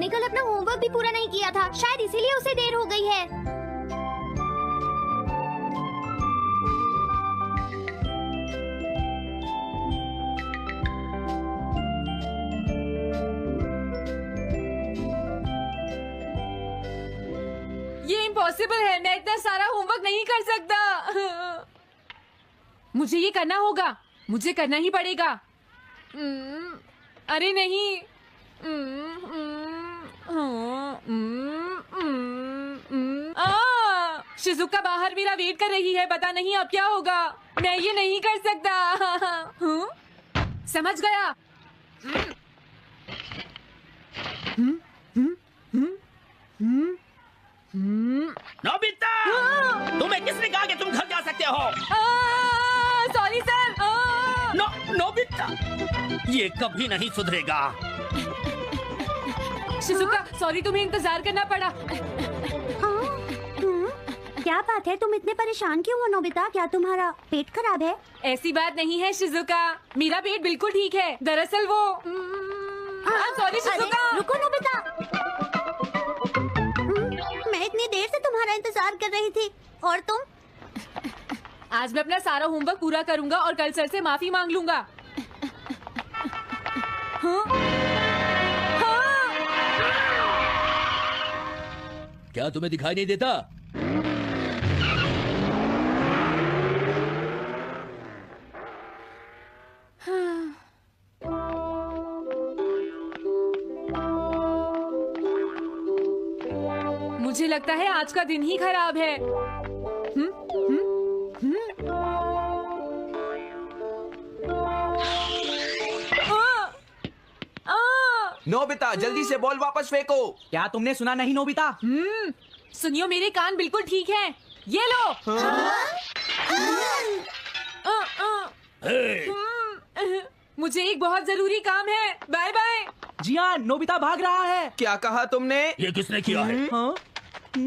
उसने कल अपना होमवर्क भी पूरा नहीं किया था, शायद इसीलिए उसे देर हो गई है। ये इम्पॉसिबल है, मैं इतना सारा होमवर्क नहीं कर सकता। मुझे ये करना होगा, मुझे करना ही पड़ेगा। अरे नहीं। शिजुका बाहर मेरा वेट कर रही है, पता नहीं अब क्या होगा। मैं ये नहीं कर सकता। समझ गया। नोबिता, तुम्हें किसने कहा कि तुम घर जा सकते हो? Sorry sir. नोबिता, ये कभी नहीं सुधरेगा। शिजुका सॉरी, तुम्हें इंतजार करना पड़ा। क्या बात है, तुम इतने परेशान क्यों हो नोबिता? क्या तुम्हारा पेट खराब है? ऐसी बात नहीं है शिजुका, मेरा पेट बिल्कुल ठीक है। दरअसल वो सॉरी शिजुका। रुको नोबिता, मैं इतनी देर से तुम्हारा इंतजार कर रही थी और तुम? आज मैं अपना सारा होमवर्क पूरा करूंगा और कल सर से माफी मांग लूंगा। क्या तुम्हें दिखाई नहीं देता? मुझे लगता है आज का दिन ही खराब है। नोबिता जल्दी से बॉल वापस फेंको। क्या तुमने सुना नहीं नोबिता? सुनियो, मेरे कान बिल्कुल ठीक हैं। ये लो। मुझे एक बहुत जरूरी काम है। Bye bye. जियान, नोबिता भाग रहा है। क्या कहा तुमने? ये किसने किया है? हाँ?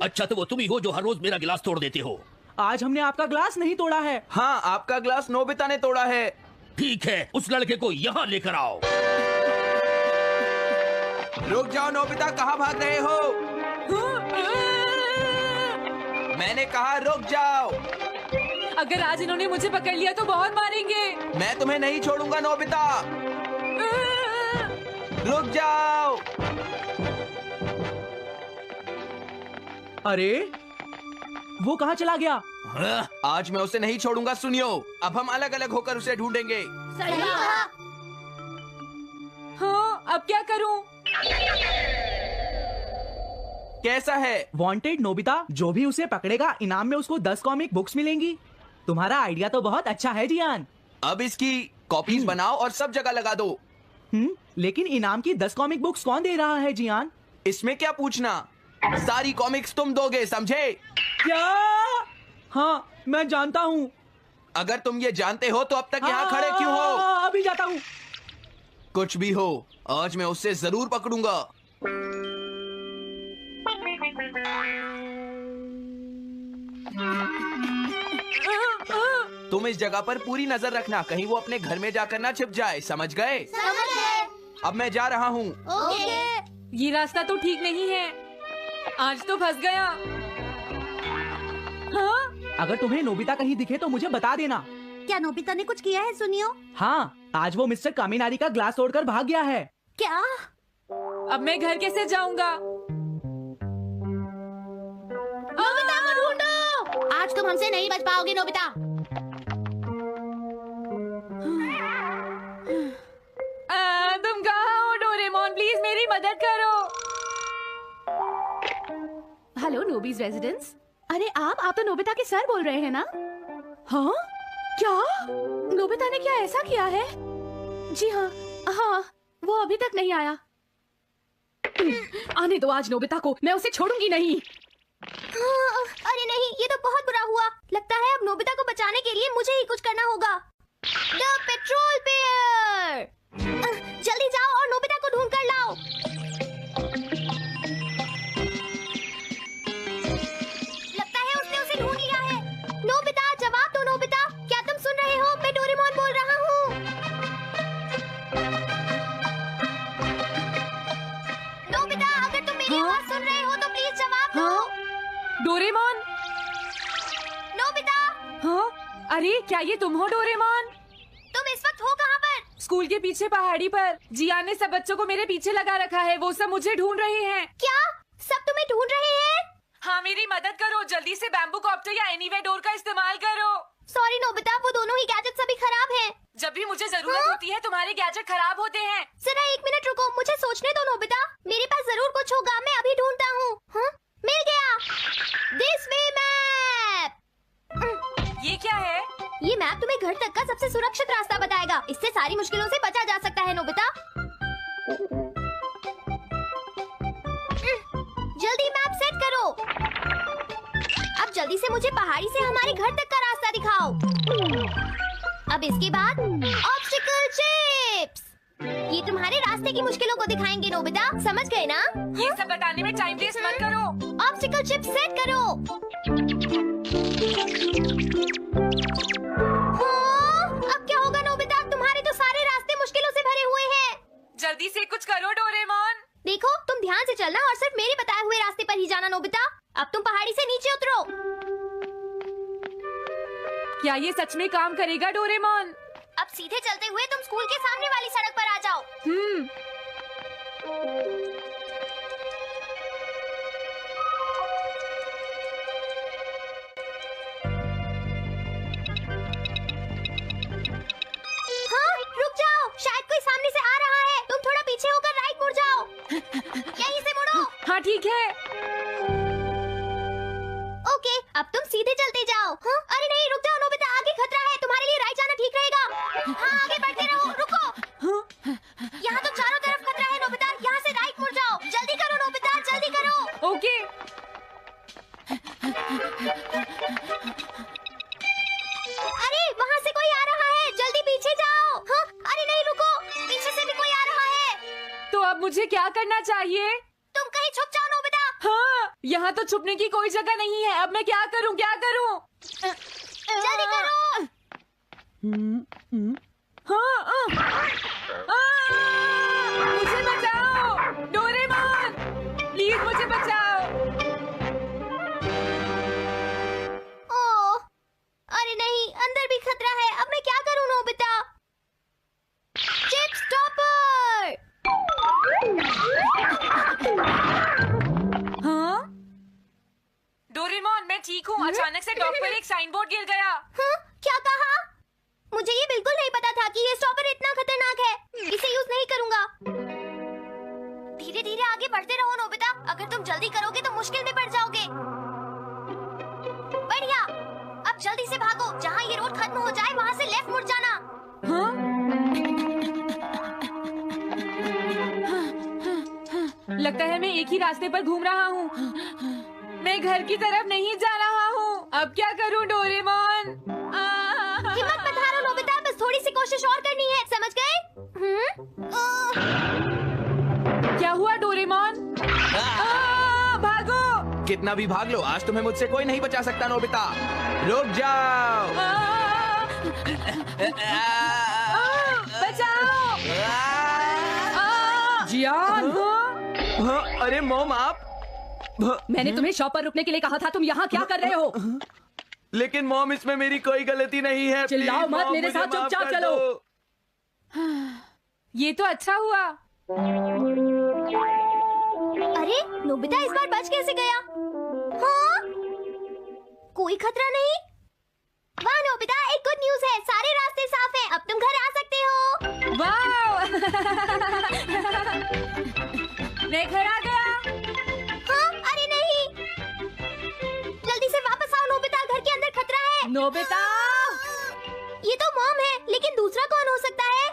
अच्छा तो वो तुम ही हो जो हर रोज मेरा गिलास तोड़ देते हो। आज हमने आपका ग्लास नहीं तोड़ा है। हाँ, आपका ग्लास नोबिता ने तोड़ा है। ठीक है, उस लड़के को यहाँ लेकर आओ। रुक जाओ नोबिता, कहाँ भाग रहे हो? मैंने कहा रुक जाओ। अगर आज इन्होंने मुझे पकड़ लिया तो बहुत मारेंगे। मैं तुम्हें नहीं छोड़ूंगा नोबिता। रुक जाओ। अरे वो कहाँ चला गया? आज मैं उसे नहीं छोड़ूंगा। सुनियो, अब हम अलग अलग होकर उसे ढूंढेंगे। सही कहा। हाँ, अब क्या करूं? कैसा है? वांटेड नोबिता, जो भी उसे पकड़ेगा इनाम में उसको 10 कॉमिक बुक्स मिलेंगी। तुम्हारा आइडिया तो बहुत अच्छा है जियान। अब इसकी कॉपीज बनाओ और सब जगह लगा दो। लेकिन इनाम की 10 कॉमिक बुक्स कौन दे रहा है जियान? इसमें क्या पूछना, सारी कॉमिक्स तुम दोगे, समझे? क्या? हाँ, मैं जानता हूँ। अगर तुम ये जानते हो तो अब तक यहाँ खड़े क्यों हो? अभी जाता हूँ। कुछ भी हो, आज मैं उससे जरूर पकड़ूंगा। तुम इस जगह पर पूरी नजर रखना, कहीं वो अपने घर में जाकर ना छिप जाए, समझ गए? समझ गए। अब मैं जा रहा हूँ। ओके। ये रास्ता तो ठीक नहीं है, आज तो फंस गया। हाँ? अगर तुम्हें नोबिता कहीं दिखे तो मुझे बता देना। क्या नोबिता ने कुछ किया है सुनियो? हाँ, आज वो मिस्टर कामिनारी का ग्लास तोड़कर भाग गया है। क्या? अब मैं घर कैसे जाऊंगा? नोबिता को ढूंढो। आज तुम हमसे नहीं बच पाओगे नोबिता। तुम कहाँ हो डोरेमोन? प्लीज मेरी मदद करो। हेलो नोबीज रेजिडेंस। अरे आप तो नोबिता के सर बोल रहे हैं ना? हाँ? क्या? नोबिता ने क्या ऐसा किया है? जी हाँ, हाँ, वो अभी तक नहीं आया। आने दो आज नोबिता को, मैं उसे छोड़ूंगी नहीं। अरे नहीं, ये तो बहुत बुरा हुआ। लगता है अब नोबिता को बचाने के लिए मुझे ही कुछ करना होगा। द पेट्रोल पेयर, जल्दी जाओ और नोबिता को ढूंढ कर लाओ। लगता है उसने उसे ढूंढ लिया है। नोबिता, जवाब दो नोबिता, क्या तुम सुन रहे हो? मैं डोरेमोन बोल रहा हूँ। Nobita, Doraemon. नोबिता, हाँ, अरे क्या ये तुम हो डोरेमोन? तुम इस वक्त हो कहाँ पर? स्कूल के पीछे पहाड़ी पर। जियान ने सब बच्चों को मेरे पीछे लगा रखा है, वो सब मुझे ढूंढ रहे हैं। क्या सब तुम्हें ढूंढ रहे हैं? हाँ, मेरी मदद करो, जल्दी से बैम्बू कॉप्टर या एनीवे डोर का इस्तेमाल करो। सॉरी नोबिता, वो दोनों ही गैजेट्स अभी खराब हैं। जब भी मुझे जरूरत होती है तुम्हारे गैजेट खराब होते हैं। जरा 1 मिनट रुको, मुझे सोचने दो नोबिता। मेरे पास जरूर कुछ होगा, मैं अभी ढूंढता हूँ। हाँ, मिल गया। This way map. ये क्या है? ये मैप तुम्हें घर तक का सबसे सुरक्षित रास्ता बताएगा। इससे सारी मुश्किलों से बचा जा सकता है नोबिता। जल्दी मैप सेट करो। अब जल्दी से मुझे पहाड़ी से हमारे घर तक का रास्ता दिखाओ। अब इसके बाद ऑब्स्टिकल चिप्स। ये तुम्हारे रास्ते की मुश्किलों को दिखाएंगे नोबिता, समझ गए ना? ये सब बताने में टाइम वेस्ट मत करो। ऑब्स्टिकल चिप्स सेट करो। हाँ, अब क्या होगा नोबिता? तुम्हारे तो सारे रास्ते मुश्किलों से भरे हुए हैं। जल्दी से कुछ करो डोरेमोन। देखो, तुम ध्यान से चलना और सिर्फ मेरे बताए हुए रास्ते पर ही जाना नोबिता। अब तुम पहाड़ी से नीचे उतरो। क्या ये सच में काम करेगा डोरेमोन? अब सीधे चलते हुए तुम स्कूल के सामने वाली सड़क पर आ जाओ। हाँ, रुक जाओ, शायद कोई सामने से आ रहा है। तुम थोड़ा पीछे होकर राइट मुड़ जाओ। यहीं से मुड़ो। हाँ ठीक है। ओके, अब तुम सीधे चलते जाओ। हाँ? अरे नहीं, रुक जाओ नोबिता, आगे खतरा है। तुम्हारे लिए राइट जाना ठीक रहेगा। हाँ, आगे बढ़ते रहो। रुको, यहाँ तो चारों तरफ खतरा है नोबिता। यहाँ से राइट मुड़ जाओ। जल्दी करो नोबिता, जल्दी करो। ओके। अरे वहाँ से कोई आ रहा है, जल्दी पीछे जाओ। हाँ? अरे नहीं, रुको, पीछे से भी कोई आ रहा है। तो अब मुझे क्या करना चाहिए? तुम कहीं छुप जाओ नोबिता। हाँ, यहाँ तो छुपने की कोई जगह नहीं है। अब मैं क्या करूँ, क्या करूँ? जल्दी करो। हाँ, मुझे बचाओ डोरेमोन, प्लीज मुझे बचाओ। ओह, अरे नहीं, अंदर भी खतरा है। अब मैं क्या करूँ नोबिता? Chip stopper. हाँ? डोरेमोन, मैं ठीक हूँ। अचानक से डॉक पर एक साइन बोर्ड गिर गया। हाँ? क्या कहा? मुझे ये बिल्कुल नहीं पता था कि ये स्टॉपर इतना खतरनाक है। इसे यूज नहीं करूंगा। धीरे धीरे आगे बढ़ते रहो नोबिता। अगर तुम जल्दी करोगे तो मुश्किल में पड़ जाओगे। बढ़िया, अब जल्दी से भागो। जहाँ ये रोड खत्म हो जाए वहाँ से लेफ्ट मुड़ जाना। हाँ? लगता है मैं एक ही रास्ते पर घूम रहा हूँ। मैं घर की तरफ नहीं जा रहा हूँ। अब क्या करूँ डोरेमोन? हिम्मत मत हारो नोबिता, बस थोड़ी सी कोशिश और करनी है, समझ गए? क्या हुआ डोरेमोन? भागो! कितना भी भाग लो, आज तुम्हें मुझसे कोई नहीं बचा सकता नोबिता। रुक जाओ। बचाओ! जियान, हाँ, अरे मॉम आप। मैंने तुम्हें शॉप पर रुकने के लिए कहा था। तुम यहाँ क्या कर रहे हो? लेकिन मॉम, इसमें मेरी कोई गलती नहीं है। चिल्लाओ प्लीज, मत, मॉम, मेरे मुझे साथ माफ चुपचाप कर चलो। दो। ये तो अच्छा हुआ। अरे नोबिता इस बार बच कैसे गया? हाँ? कोई खतरा नहीं। वाह नोबिता, एक गुड न्यूज है, सारे रास्ते साफ हैं। अब तुम घर आ सकते हो। वाह! मैं घर आ गया। हाँ? अरे नहीं, जल्दी से वापस आओ नोबिता, घर के अंदर खतरा है। नोबिता, ये तो मॉम है, लेकिन दूसरा कौन हो सकता है?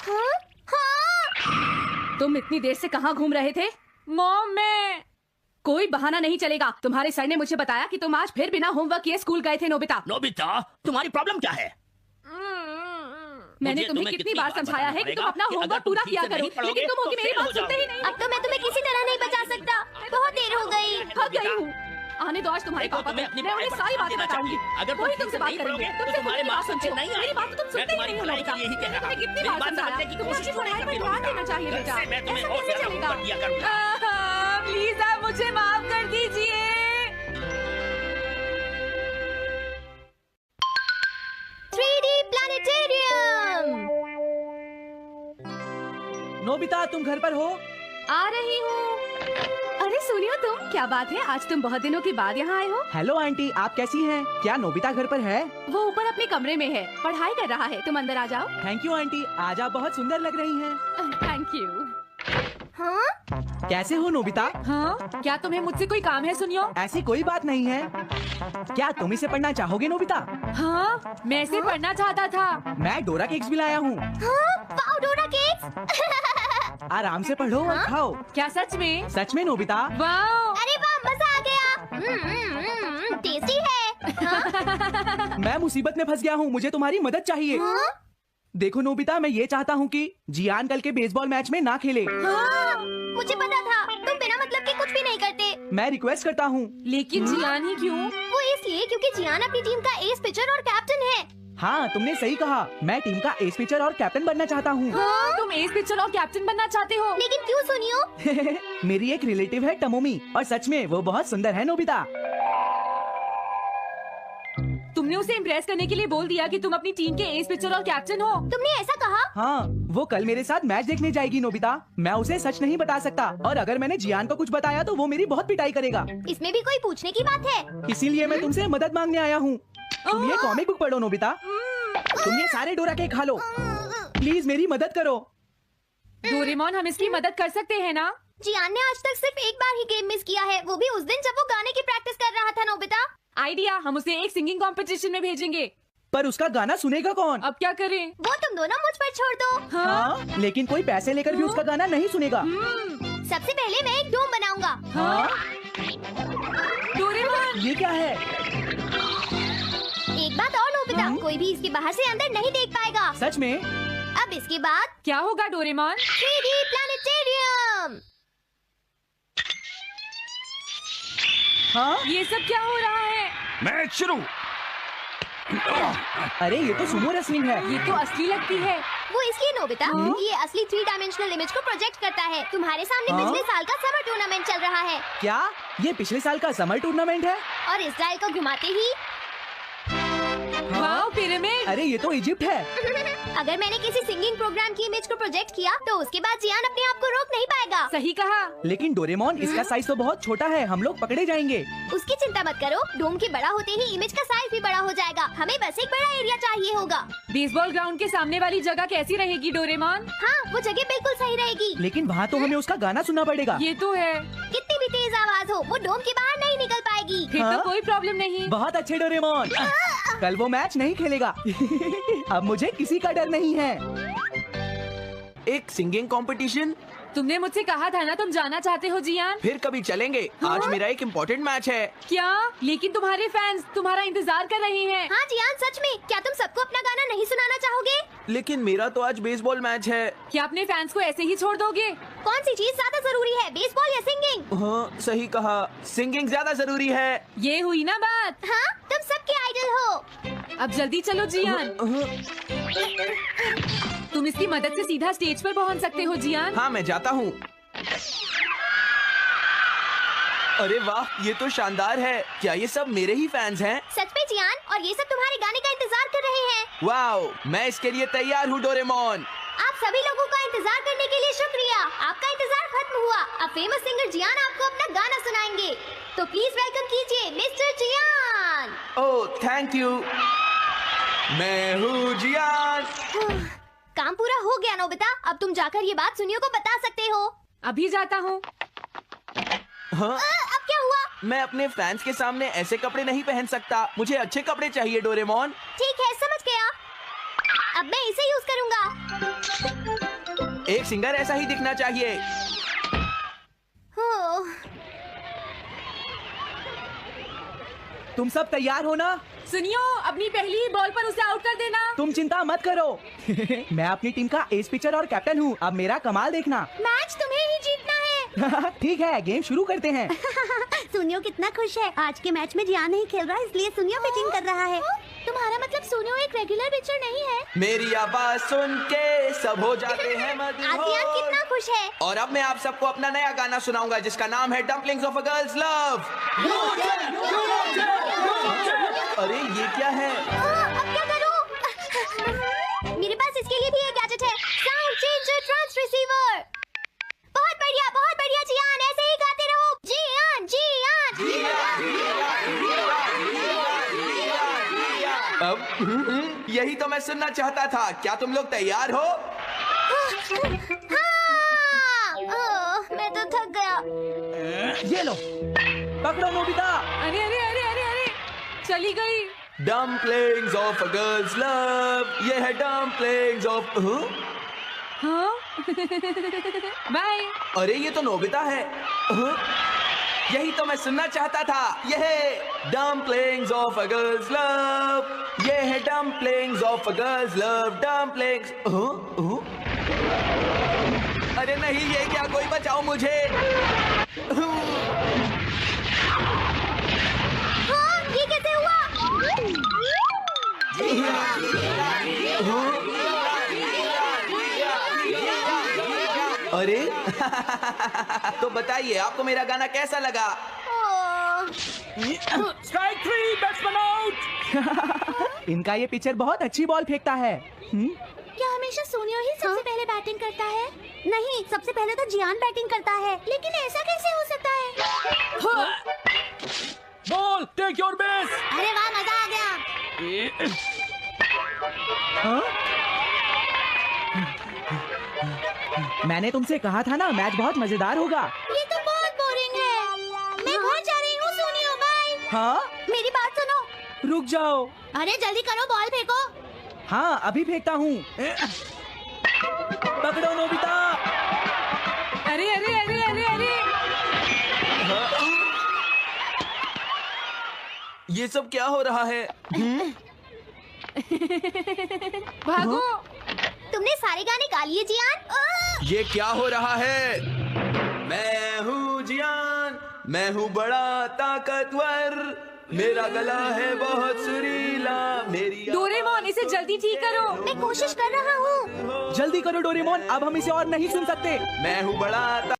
हाँ? हाँ? तुम इतनी देर से कहाँ घूम रहे थे? मॉम, मैं कोई बहाना नहीं चलेगा। तुम्हारे सर ने मुझे बताया कि तुम आज फिर बिना होमवर्क किए स्कूल गए थे। नोबिता, नोबिता, तुम्हारी प्रॉब्लम क्या है? मैंने मुझे तुम्हें कितनी बार समझाया है कि तुम अपना कि अगर होमवर्क तुम पूरा ठीक किया से करो, नहीं पढ़ोगे, लेकिन तुम होगी तो मेरी फेल बात हो सुनते ही जाओगे। नहीं। अब तो मैं तुम्हें किसी तरह नहीं बचा सकता। बहुत देर हो गई। थक गई हूँ। आने दो आज तुम्हारे देखो, पापा तुम्हें को। अपनी मैं उन्हें पढ़ाई सारी पर बातें ध्यान देना बताऊंगी। चाहिए। अगर तुम वही ठीक तुमसे से बात नहीं करेंगे। पढ़ोगे, तो तुमसे तुम्हारे कोई बात मार्क्स अच्छे सुनते नहीं हो। मेरी बात तो तुम मैं सुनते ही तुम्हारी नहीं हो पढ़ाई नोबिता। के लिए ही कह रहा तुम्हें हूँ। कितनी मेरी बार बात समझाया समझने की तुम कोशिश अपनी थोड़ी पढ़ाई पर करनी ध्यान होगी। देना चाहिए बेटा। मैं तुम्हें ऐसा और कैसे ज्यादा चलेगा? होमवर्क दिया करूंगा। प्लीज आप मुझे माफ कर दीजिए। नोबिता तुम घर पर हो? आ रही हूँ। अरे सुनियो तुम, क्या बात है, आज तुम बहुत दिनों के बाद यहाँ आए हो। हेलो आंटी, आप कैसी हैं? क्या नोबिता घर पर है? वो ऊपर अपने कमरे में है, पढ़ाई कर रहा है। तुम अंदर आ जाओ। थैंक यू आंटी, आज आप बहुत सुंदर लग रही हैं। Thank you. हाँ? कैसे हो नोबिता? हाँ, क्या तुम्हें मुझसे कोई काम है सुनियो? ऐसी कोई बात नहीं है। क्या तुम इसे पढ़ना चाहोगे नोबिता? हाँ, मैं इसे पढ़ना चाहता था। मैं डोरा केक्स भी लाया हूँ। हाँ? वाओ, डोरा केक्स। आराम से पढ़ो और खाओ। क्या सच में? सच में नोबिता? वाओ! अरे वाह, मजा आ गया। टेस्टी है। हाँ? मैं मुसीबत में फंस गया हूँ, मुझे तुम्हारी मदद चाहिए। हाँ? देखो नोबिता, मैं ये चाहता हूँ कि जियान कल के बेसबॉल मैच में ना खेले। हाँ? मुझे पता था, तुम बिना मतलब के कुछ भी नहीं करते। मैं रिक्वेस्ट करता हूँ। लेकिन जियान ही क्यों? वो इसलिए क्योंकि जियान अपनी टीम का एस पिचर और कैप्टन है। हाँ, तुमने सही कहा। मैं टीम का एस पिचर और कैप्टन बनना चाहता हूँ। हाँ, तुम एस पिचर और कैप्टन बनना चाहते हो? लेकिन क्यों सुनियो? मेरी एक रिलेटिव है टमोमी, और सच में वो बहुत सुंदर है नोबिता। तुमने उसे इम्प्रेस करने के लिए बोल दिया कि तुम अपनी टीम के एस पिचर और कैप्टन हो। तुमने ऐसा कहा? हाँ, वो कल मेरे साथ मैच देखने जाएगी नोबिता। मैं उसे सच नहीं बता सकता, और अगर मैंने जियान को कुछ बताया तो वो मेरी बहुत पिटाई करेगा। इसमें भी कोई पूछने की बात है? इसीलिए मैं तुमसे मदद मांगने आया हूँ। तुम ये कॉमिक बुक पढ़ो नोबिता। तुम ये सारे डोरा केक खा लो। प्लीज मेरी मदद करो। डोरेमोन, हम इसकी मदद कर सकते हैं ना? जियान ने आज तक सिर्फ एक बार ही गेम मिस किया है, वो भी उस दिन जब वो गाने की प्रैक्टिस कर रहा था। नोबिता, आइडिया, हम उसे एक सिंगिंग कंपटीशन में भेजेंगे। पर उसका गाना सुनेगा कौन? अब क्या करें? वो तुम दोनों मुझ पर छोड़ दो। हाँ, लेकिन कोई पैसे लेकर भी उसका गाना नहीं सुनेगा। सबसे पहले मैं एक डोम बनाऊंगा। हाँ? डोरेमोन! ये क्या है? एक बात और नोबिता, कोई भी इसके बाहर से अंदर नहीं देख पाएगा। सच में? अब इसके बाद क्या होगा डोरेमोन? 3D planetarium. हाँ? ये सब क्या हो रहा है? मैच शुरू। अरे ये तो सुमो रेसलिंग है। ये तो असली लगती है। वो इसलिए नोबिता, क्योंकि ये असली 3 डायमेंशनल इमेज को प्रोजेक्ट करता है। तुम्हारे सामने हाँ? पिछले साल का समर टूर्नामेंट चल रहा है, क्या ये पिछले साल का समर टूर्नामेंट है? और इसराइल को घुमाते ही वाओ, पिरामिड! अरे ये तो इजिप्ट है। अगर मैंने किसी सिंगिंग प्रोग्राम की इमेज को प्रोजेक्ट किया तो उसके बाद जियान अपने आप को रोक नहीं पाएगा। सही कहा। लेकिन डोरेमोन, इसका साइज तो बहुत छोटा है, हम लोग पकड़े जाएंगे। उसकी चिंता मत करो, डोम के बड़ा होते ही इमेज का साइज भी बड़ा हो जाएगा। हमें बस एक बड़ा एरिया चाहिए होगा। बेसबॉल ग्राउंड के सामने वाली जगह कैसी रहेगी डोरेमोन? हाँ, वो जगह बिल्कुल सही रहेगी। लेकिन वहाँ तो हमें उसका गाना सुनना पड़ेगा। ये तो है। कितनी भी तेज आवाज हो, वो डोम के बाहर नहीं निकल पाएगी। फिर हाँ? तो कोई प्रॉब्लम नहीं। बहुत अच्छे डोरेमोन। कल वो मैच नहीं खेलेगा। अब मुझे किसी का डर नहीं है। एक सिंगिंग कंपटीशन? तुमने मुझसे कहा था ना तुम जाना चाहते हो जियान। फिर कभी चलेंगे। आज मेरा एक इम्पोर्टेंट मैच है। क्या? लेकिन तुम्हारे फैंस तुम्हारा इंतजार कर रहे हैं। हाँ जियान, सच में, क्या तुम सबको अपना गाना नहीं सुनाना चाहोगे? लेकिन मेरा तो आज बेसबॉल मैच है। क्या अपने फैंस को ऐसे ही छोड़ दोगे? कौन सी चीज ज्यादा जरूरी है, बेसबॉल या सिंगिंग? हाँ, सही कहा, सिंगिंग ज्यादा जरूरी है। ये हुई ना बात। हाँ, तुम सबके आइडल हो। अब जल्दी चलो जियान। तुम इसकी मदद से सीधा स्टेज पर पहुंच सकते हो जियान। हाँ, मैं जाता हूँ। अरे वाह, ये तो शानदार है। क्या ये सब मेरे ही फैंस हैं? सच में जियान, और ये सब तुम्हारे गाने का इंतजार कर रहे हैं। वाओ, मैं इसके लिए तैयार हूँ डोरेमोन। आप सभी लोगों का इंतजार करने के लिए शुक्रिया। आपका इंतजार खत्म हुआ। अब फेमस सिंगर जियान आपको अपना गाना सुनाएंगे। तो प्लीज वेलकम कीजिए Mr Jian. Oh, thank you. मैं हूँ जियान। काम पूरा हो गया नोबिता, अब तुम जाकर ये बात सुनियो को बता सकते हो। अभी जाता हूँ। हाँ? अब क्या हुआ? मैं अपने फैंस के सामने ऐसे कपड़े नहीं पहन सकता। मुझे अच्छे कपड़े चाहिए डोरेमोन। ठीक है, समझ गया। अब मैं इसे यूज करूंगा। एक सिंगर ऐसा ही दिखना चाहिए। हो, तुम सब तैयार हो ना? सुनियो, अपनी पहली ही बॉल पर उसे आउट कर देना। तुम चिंता मत करो। मैं अपनी टीम का एस पिचर और कैप्टन हूँ। अब मेरा कमाल देखना। मैच तुम्हें ही जीतना है। ठीक है, गेम शुरू करते हैं। सुनियो कितना खुश है। आज के मैच में जियान नहीं खेल रहा, इसलिए सुनियो पिचिंग कर रहा है। तुम्हारा मतलब सुनियो एक रेगुलर पिचर नहीं है? मेरी आवाज सुन के सब हो जाते हैं आज जियान मदहोश। कितना खुश है। और अब मैं आप सबको अपना नया गाना सुनाऊंगा जिसका नाम है dumplings of a girls love. अरे ये क्या है? अब क्या करूं? मेरे पास इसके लिए भी एक गैजेट है, साउंड चेंजर ट्रांस रिसीवर। अब यही तो मैं सुनना चाहता था। क्या तुम लोग तैयार हो? मैं तो थक गया। ये लो, पकड़ो नोबिता। अरे अरे अरे अरे अरे चली गई। Dumplings of a girls love, ये है डम्पलिंग्स ऑफ। हाँ बाय। अरे ये तो नोबिता है। यही तो मैं सुनना चाहता था। यह है dumplings of a girls love, ये है dumplings of a girls love, dumplings. अरे नहीं, ये क्या? कोई बचाओ मुझे। हाँ, ये कैसे हुआ? अरे तो बताइए, आपको मेरा गाना कैसा लगा? Strike 3, batsman out. इनका ये पिचर बहुत अच्छी बॉल फेंकता है। क्या हमेशा सोनियो ही सबसे पहले बैटिंग करता है? नहीं, सबसे पहले तो जियान बैटिंग करता है। लेकिन ऐसा कैसे हो सकता है? Ball, take your base. अरे वाह, मजा आ गया। हाँ? मैंने तुमसे कहा था ना, मैच बहुत मजेदार होगा। ये तो बहुत बोरिंग है। मैं घर जा रही हूँ सोनियो, बाय। हाँ? मेरी बात सुनो। रुक जाओ। अरे जल्दी करो, बॉल फेंको। हाँ, अभी फेंकता हूँ। पकड़ो नोबिता। अरे अरे अरे अरे अरे ये सब क्या हो रहा है? भागो। तुमने सारे गाने गा लिए जियान? ये क्या हो रहा है? मैं हूँ जियान, मैं हूँ बड़ा ताकतवर, मेरा गला है बहुत सुरीला, मेरी डोरेमोन, इसे जल्दी ठीक करो। मैं कोशिश कर रहा हूँ। जल्दी करो डोरेमोन, अब हम इसे और नहीं सुन सकते। मैं हूँ बड़ा